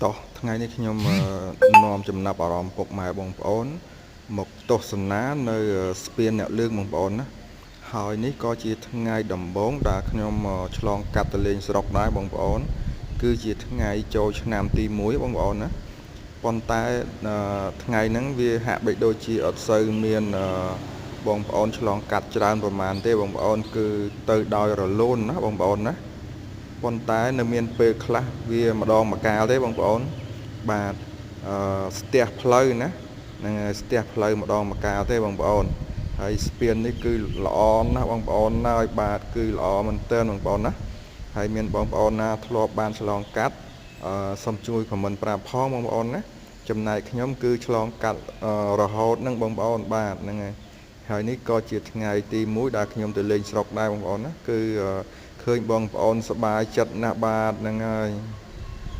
តោះថ្ងៃនេះខ្ញុំនាំចំណាប់អារម្មណ៍ពុកម៉ែបងប្អូនមកទស្សនានៅស្ពានអ្នកលឿងបងប្អូនណាហើយនេះក៏ជាថ្ងៃដំបូងដែលខ្ញុំឆ្លងកាត់ទៅលេងស្រុកដែរបងប្អូនគឺជាថ្ងៃចូលឆ្នាំទី1បងប្អូនណាប៉ុន្តែថ្ងៃហ្នឹងវាហាក់បីដូចជាអត់សូវមានបងប្អូនឆ្លងកាត់ច្រើនប្រហែលទេបងប្អូនគឺទៅដោយរលូនណាបងប្អូនណាប៉ុន្តែនៅមានពេលខ្លះវាម្ដងម្កាលទេបងប្អូនបាទស្ទះផ្លូវណាហ្នឹងហើយស្ទះផ្លូវម្ដងម្កាលទេបងប្អូនហើយស្ពាននេះគឺល្អណាស់បងប្អូនណាហើយបាទគឺល្អមែនទែនបងប្អូនណាហើយមានបងប្អូនណាធ្លាប់បានឆ្លងកាត់សូមជួយខមមិនប្រាប់ផងបងប្អូនណាចំណែកខ្ញុំគឺឆ្លងកាត់រហូតហ្នឹងបងប្អូនបាទហ្នឹងហើយនេះក៏ជាថ្ងៃទី1ដែលខ្ញុំទៅលេងស្រុកដែរបងប្អូនណាគឺឃើញបងប្អូនសប្បាយចិត្តណាស់បាទហ្នឹងហើយ